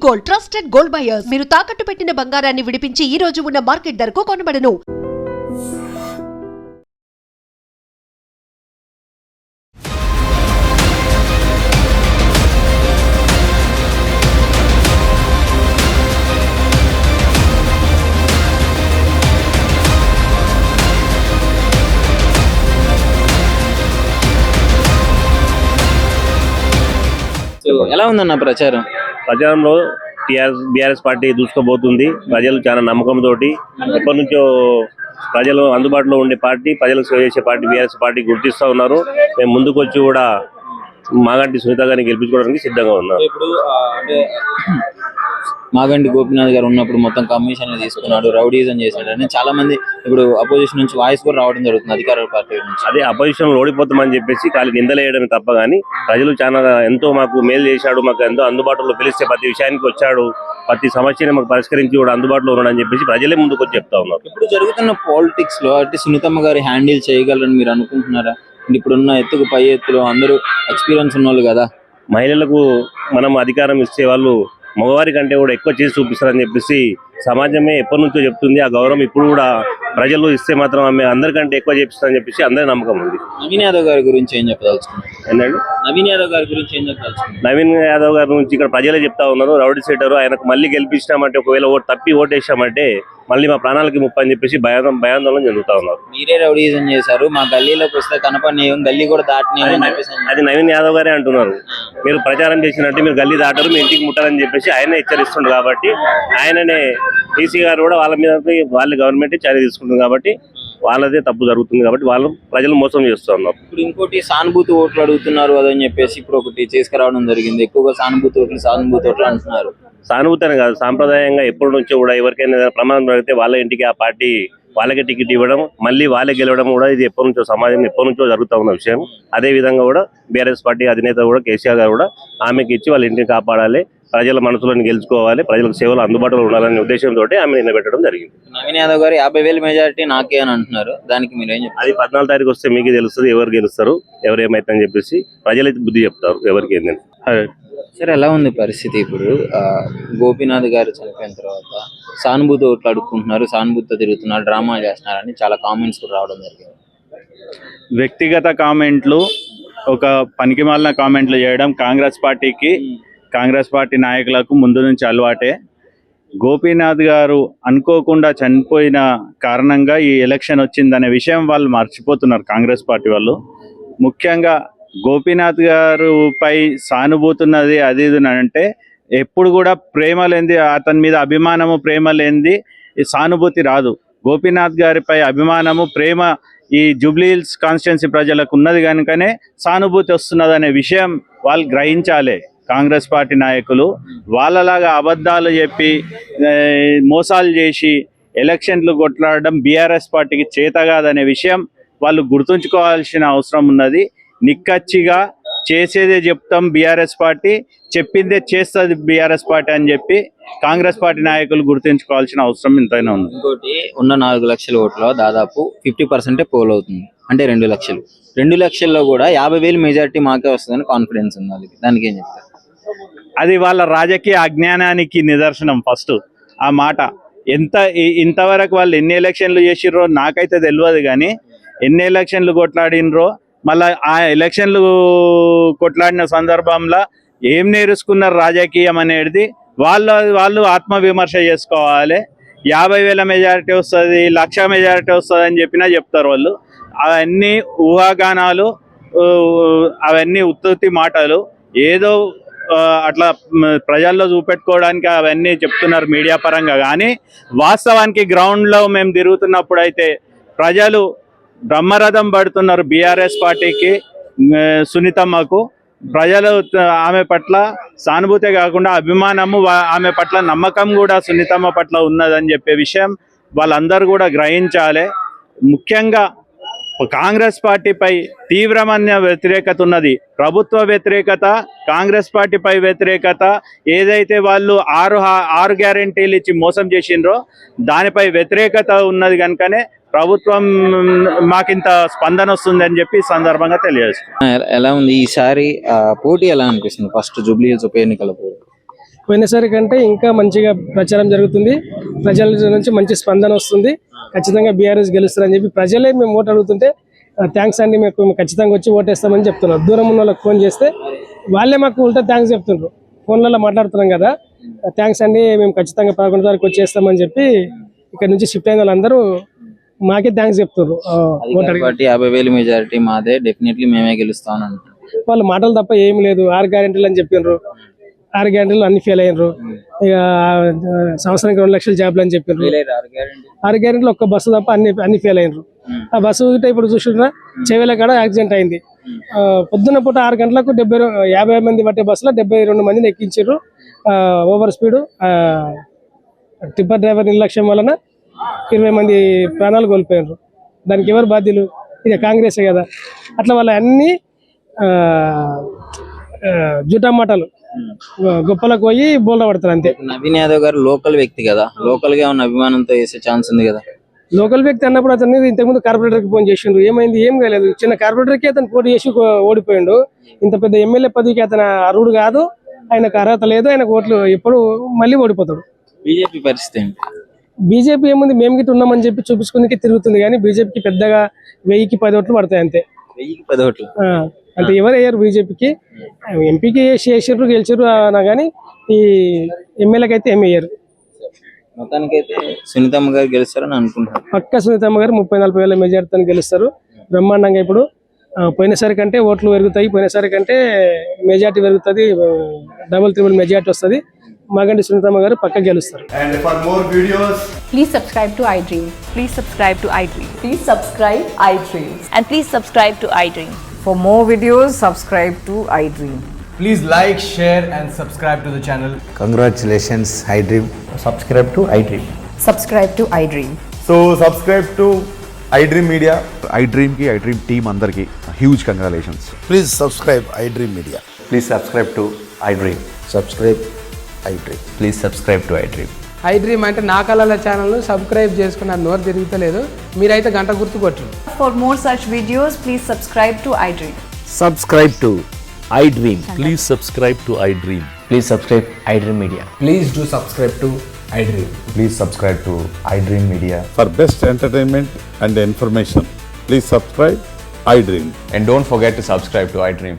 Gold, trusted gold buyers. మీరు తాకట్టు పెట్టిన బంగారాన్ని విడిపించి ఈ రోజు ఉన్న మార్కెట్ ధరకు కొనబడను. ఎలా ఉందన్న ప్రచారంలో బీఆర్ఎస్ పార్టీ దూసుకుపోతుంది. ప్రజలు చాలా నమ్మకంతో ఎప్పటి నుంచో ప్రజలు అందుబాటులో ఉండే పార్టీ, ప్రజలకు సేవ చేసే పార్టీ బీఆర్ఎస్ పార్టీ గుర్తిస్తూ ఉన్నారు. మేము ముందుకు వచ్చి కూడా మాగంటి సునీత గారిని గెలిపించుకోవడానికి సిద్ధంగా ఉన్నారు. ఇప్పుడు మాగంటి గోపీనాథ్ గారు ఉన్నప్పుడు మొత్తం కమిషన్లు తీసుకున్నాడు, రౌడీజం చేశాడు అని చాలా మంది ఇప్పుడు అపోజిషన్ నుంచి వాయిస్ కూడా రావడం జరుగుతుంది అధికార పార్టీ నుంచి. అదే అపోజిషన్ ఓడిపోతామని చెప్పేసి ఖాళీ నిందలేయడమే తప్ప కానీ ప్రజలు చాలా ఎంతో మాకు మేలు చేశాడు, మాకు ఎంతో అందుబాటులో పిలిస్తే ప్రతి విషయానికి వచ్చాడు, ప్రతి సమస్యని మాకు పరిష్కరించి కూడా అందుబాటులో ఉన్నాడని చెప్పేసి ప్రజలే ముందుకు వచ్చి చెప్తా ఉన్నారు. ఇప్పుడు జరుగుతున్న పాలిటిక్స్ లో అంటే సునీతమ్మ గారు హ్యాండిల్ చేయగలరని మీరు అనుకుంటున్నారా? ఇప్పుడున్న ఎత్తుకు పై ఎత్తులో అందరూ ఎక్స్పీరియన్స్ ఉన్నోళ్ళు కదా. మహిళలకు మనం అధికారం ఇచ్చే వాళ్ళు మగవారి కంటే కూడా ఎక్కువ చేసి చూపిస్తారని చెప్పేసి సమాజమే ఎప్పటి నుంచో చెప్తుంది. ఆ గౌరవం ఇప్పుడు కూడా ప్రజలు ఇస్తే మాత్రం ఆమె అందరికంటే ఎక్కువ చేపిస్తారని చెప్పేసి అందరి నమ్మకం ఉంది. నవీన్ యాదవ్ గారి గురించి ఏం చెప్పదలుచుకున్నారు? ఏంటండి నవీన్ యాదవ్ గారి గురించి ఏం చెప్పదలుచుకున్నారు? నవీన్ యాదవ్ గారి గురించి ఇక్కడ ప్రజలే చెప్తా ఉన్నారు. రౌడీ సీటరు, ఆయనకు మళ్ళీ గెలిపించినామంటే ఒకవేళ తప్పి ఓటేసామంటే మళ్ళీ మా ప్రాణాలకి ముప్పు అని చెప్పేసి భయాందోళన చెందుతా ఉన్నారు. మీరే రౌడీజం చేశారు, మా గల్లీలోకి వస్తే కనపడిన గల్లీ కూడా దాటిన అది నవీన్ యాదవ్ గారే అంటున్నారు. మీరు ప్రచారం చేసినట్టు మీరు గల్లీ దాటరు, మీ ఇంటికి ముట్టారని చెప్పేసి ఆయన హెచ్చరిస్తుండ్రు. కాబట్టి ఆయననే టీసీ గారు కూడా వాళ్ళ మీద వాళ్ళ గవర్నమెంట్ చర్య తీసుకుంటుంది. కాబట్టి వాళ్ళదే తప్పు జరుగుతుంది. కాబట్టి వాళ్ళు ప్రజలు మోసం చేస్తున్నారు. ఇప్పుడు ఇంకోటి సానుభూతి ఓట్లు అడుగుతున్నారు అదని చెప్పేసి ఇప్పుడు ఒకటి చేసుకురావడం జరిగింది. ఎక్కువగా సానుభూతి ఓట్లు అంటున్నారు. సానుభూతి అని కాదు, సాంప్రదాయంగా ఎప్పటి నుంచో కూడా ఎవరికైనా ప్రమాదం జరిగితే వాళ్ళ ఇంటికి ఆ పార్టీ వాళ్ళకే టికెట్ ఇవ్వడం, మళ్ళీ వాళ్ళే గెలవడం కూడా ఇది ఎప్పటి నుంచో సమాజం ఎప్పటి నుంచో జరుగుతూ ఉన్న విషయం. అదే విధంగా కూడా బీఆర్ఎస్ పార్టీ అధినేత కూడా కేసీఆర్ గారు కూడా ఆమెకి ఇచ్చి వాళ్ళ ఇంటిని కాపాడాలి, ప్రజల మనసులను గెలుచుకోవాలి, ప్రజలకు సేవలు అందుబాటులో ఉండాలనే ఉద్దేశంతో ఆమె నిలబెట్టడం జరిగింది. నవీన్ యాదవ్ గారు 50,000 మెజారిటీ నాకే అని అంటున్నారు. దానికి మీరు ఏం చెప్తారు? అది 14వ తారీఖు వస్తే మీకు తెలుస్తుంది ఎవరు గెలుస్తారు, ఎవరు ఏమైతుందని చెప్పేసి ప్రజలైతే బుద్ధి చెప్తారు ఎవరికి ఏంటని. సరే, ఎలా ఉంది పరిస్థితి? ఇప్పుడు గోపీనాథ్ గారు చనిపోయిన తర్వాత సానుభూతి ఓట్లు అడుక్కుంటున్నారు, సానుభూతితో తిరుగుతున్నారు, డ్రామాలు చేస్తున్నారని చాలా కామెంట్స్ కూడా రావడం జరిగింది. వ్యక్తిగత కామెంట్లు, ఒక పనికిమాలిన కామెంట్లు చేయడం కాంగ్రెస్ పార్టీ నాయకులకు ముందు నుంచి అలవాటే. గోపీనాథ్ గారు అనుకోకుండా చనిపోయిన కారణంగా ఈ ఎలక్షన్ వచ్చిందనే విషయం వాళ్ళు మర్చిపోతున్నారు కాంగ్రెస్ పార్టీ వాళ్ళు. ముఖ్యంగా గోపీనాథ్ గారు పై సానుభూతి ఉన్నది అది అంటే ఎప్పుడు కూడా ప్రేమ లేనిది, అతని మీద అభిమానము ప్రేమ లేనిది సానుభూతి రాదు. గోపీనాథ్ గారిపై అభిమానము ప్రేమ ఈ జూబ్లీ హిల్స్ కాన్స్టిట్యున్సీ ప్రజలకు ఉన్నది కనుకనే సానుభూతి వస్తున్నది అనే విషయం వాళ్ళు గ్రహించాలి. కాంగ్రెస్ పార్టీ నాయకులు వాళ్ళలాగా అబద్ధాలు చెప్పి మోసాలు చేసి ఎలక్షన్లు కొట్లాడడం బీఆర్ఎస్ పార్టీకి చేత కాదనే విషయం వాళ్ళు గుర్తుంచుకోవాల్సిన అవసరం ఉన్నది. నిక్కచ్చిగా చేసేదే చెప్తాం బీఆర్ఎస్ పార్టీ, చెప్పిందే చేస్తుంది బీఆర్ఎస్ పార్టీ అని చెప్పి కాంగ్రెస్ పార్టీ నాయకులు గుర్తుంచుకోవాల్సిన అవసరం ఎంతైనా ఉంది. ఇంకోటి, ఉన్న 4 లక్షల ఓట్లో దాదాపు 50% పోల్ అవుతుంది, అంటే 2 లక్షలు. 2 లక్షల్లో కూడా 50,000 మెజారిటీ మాకే వస్తుందని కాన్ఫిడెన్స్ ఉంది. దానికి ఏం చెప్తారు? అది వాళ్ళ రాజకీయ అజ్ఞానానికి నిదర్శనం. ఫస్ట్ ఆ మాట ఇంతవరకు వాళ్ళు ఎన్ని ఎలక్షన్లు చేసిర్రో నాకైతే తెలియదు, కానీ ఎన్ని ఎలక్షన్లు కొట్లాడినరో, మళ్ళీ ఆ ఎలక్షన్లు కొట్లాడిన సందర్భంలో ఏం నేర్చుకున్నారు రాజకీయం అనేది వాళ్ళు ఆత్మవిమర్శ చేసుకోవాలి. 50,000 మెజారిటీ వస్తుంది, 1,00,000 మెజారిటీ వస్తుంది అని చెప్పినా చెప్తారు వాళ్ళు. అవన్నీ ఊహాగానాలు, అవన్నీ ఉత్తుత్తి మాటలు, ఏదో అట్లా ప్రజల్లో చూపెట్టుకోవడానికి అవన్నీ చెప్తున్నారు మీడియా పరంగా. కానీ వాస్తవానికి గ్రౌండ్లో మేము తిరుగుతున్నప్పుడు అయితే ప్రజలు బ్రహ్మరథం పడుతున్నారు బీఆర్ఎస్ పార్టీకి, సునీతమ్మకు. ప్రజలు ఆమె పట్ల సానుభూతే కాకుండా అభిమానము, ఆమె పట్ల నమ్మకం కూడా సునీతమ్మ పట్ల ఉన్నదని చెప్పే విషయం వాళ్ళందరూ కూడా గ్రహించాలి. ముఖ్యంగా కాంగ్రెస్ పార్టీపై తీవ్రమైన వ్యతిరేకత ఉన్నది. ప్రభుత్వ వ్యతిరేకత, కాంగ్రెస్ పార్టీపై వ్యతిరేకత, ఏదైతే వాళ్ళు ఆరు గ్యారెంటీలు ఇచ్చి మోసం చేసిండ్రో దానిపై వ్యతిరేకత ఉన్నది కనుకనే ప్రభుత్వం మాకింత స్పందన వస్తుంది అని చెప్పి సందర్భంగా తెలియజేస్తుంది. ఎలా ఉంది ఈసారి పోటీ ఎలా అనిపిస్తుంది? ఫస్ట్ జూబ్లీ హిల్స్ ఉప ఎన్నికల పోటీ పోయినసారి కంటే ఇంకా మంచిగా ప్రచారం జరుగుతుంది. ప్రజల నుంచి మంచి స్పందన వస్తుంది. ఖచ్చితంగా బీఆర్ఎస్ గెలుస్తారని చెప్పి ప్రజలే మేము ఓటు అడుగుతుంటే థ్యాంక్స్ అండి, మేము ఖచ్చితంగా వచ్చి ఓటేస్తామని చెప్తున్నారు. దూరం ఉన్న వాళ్ళకి ఫోన్ చేస్తే వాళ్ళే మాకు ఉల్టా థ్యాంక్స్ చెప్తున్నారు. ఫోన్లలో మాట్లాడుతున్నాం కదా, థ్యాంక్స్ అండి, మేము ఖచ్చితంగా 11 తారీఖు వచ్చేస్తామని చెప్పి ఇక్కడ నుంచి షిఫ్ట్ అయిన వాళ్ళందరూ మాకే థ్యాంక్స్ చెప్తున్నారు. కాబట్టి 50,000 మెజారిటీ మాదే, డెఫినెట్లీ మేమే గెలుస్తామని అంటున్నారు. వాళ్ళ మాటలు తప్ప ఏం లేదు. 6 గ్యారెంటీలు అని చెప్పినారు, 6 గ్యారెంటీలు అన్ని ఫెయిల్ అయినరు. ఇక సంవత్సరానికి 2 లక్షల జాబ్లు అని చెప్పినారు. 6 గ్యారెంటీలు ఒక్క బస్సు తప్ప అన్ని ఫెయిల్ అయినరు. ఆ బస్సు ఇప్పుడు చూసినా చెవేల కాడ యాక్సిడెంట్ అయింది. పొద్దున్న పూట 6 గంటలకు 50 మంది పట్టే బస్సులో 72 మందిని ఎక్కించారు. ఓవర్ స్పీడ్ టిప్పర్ డ్రైవర్ నిర్లక్ష్యం వలన 20 మంది ప్రాణాలు కోల్పోయారు. దానికి ఎవరు బాధ్యులు? ఇక కాంగ్రెసే కదా. అట్లా వాళ్ళ అన్ని జూటా మాటలు గొప్పలకు పోయి బోల్డా పడతారు అంతే. నవీన్ యాదవ్ గారు లోకల్ వ్యక్తి కదా, లోకల్ గా ఉన్న అభిమానంతో వేసే ఛాన్స్ ఉంది కదా. లోకల్ వ్యక్తి అన్నప్పుడు అతను ఇంతకుముందు కార్పొరేటర్కి ఫోన్ చేసిండు, ఏమైంది? ఏం కాలేదు. చిన్న కార్పొరేటర్కి అతను పోటీ చేసి ఓడిపోయిండు. ఇంత పెద్ద ఎమ్మెల్యే పదవికి అతను అర్హుడు కాదు, ఆయనకు అర్హత లేదు, ఆయనకు ఓట్లు ఎప్పుడు మళ్ళీ ఓడిపోతాడు. బీజేపీ పరిస్థితి ఏంటి? బీజేపీ ఏముంది, మేము గిట్ట ఉన్నామని చెప్పి చూపించుకుని తిరుగుతుంది, కానీ బీజేపీకి పెద్దగా 1000కి 10 ఓట్లు పడతాయి అంతే. 1000కి 10 ఓట్లు అంటే ఎవరు అయ్యారు బీజేపీకి? ఎంపీకి చేసారు, గెలిచారు అన్నా కానీ ఈ ఎమ్మెల్యేకి అయితే ఏమి అయ్యారు. మొత్తానికైతే సునీతమ్మ గారు గెలుస్తారని అనుకుంటున్నారు. పక్క సునీతమ్మ గారు 30-40 వేల మెజార్టీతో గెలుస్తారు బ్రహ్మాండంగా. ఇప్పుడు పోయినసారి కంటే ఓట్లు పెరుగుతాయి, పోయినసారి కంటే మెజార్టీ పెరుగుతుంది, డబుల్ 3 మెజార్టీ వస్తుంది. మాగంటి సునీతమ్మ గారు పక్క గెలుస్తారు. And for more videos, Please subscribe to iDream. Please subscribe to iDream. Please subscribe iDream. And please subscribe to iDream. For more videos, subscribe to iDream. please like, share and subscribe to the channel. Congratulations, iDream. Subscribe to iDream. Subscribe to iDream. So subscribe to iDream Media. iDream ki iDream team andarki huge congratulations. Please subscribe iDream Media. Please subscribe to iDream. Subscribe iDream. Please subscribe to iDream. iDream అంటే నా కళల channel subscribe చేసుకున్న నోరు తిరుగుతలేదు, మీరైతే గంట గుర్తు కొట్టండి. For more such videos, please subscribe to iDream. Subscribe to iDream. Please subscribe to iDream. Please subscribe iDream Media. Please do subscribe to iDream. Please subscribe to iDream Media. For best entertainment and information, please subscribe iDream. And don't forget to subscribe to iDream.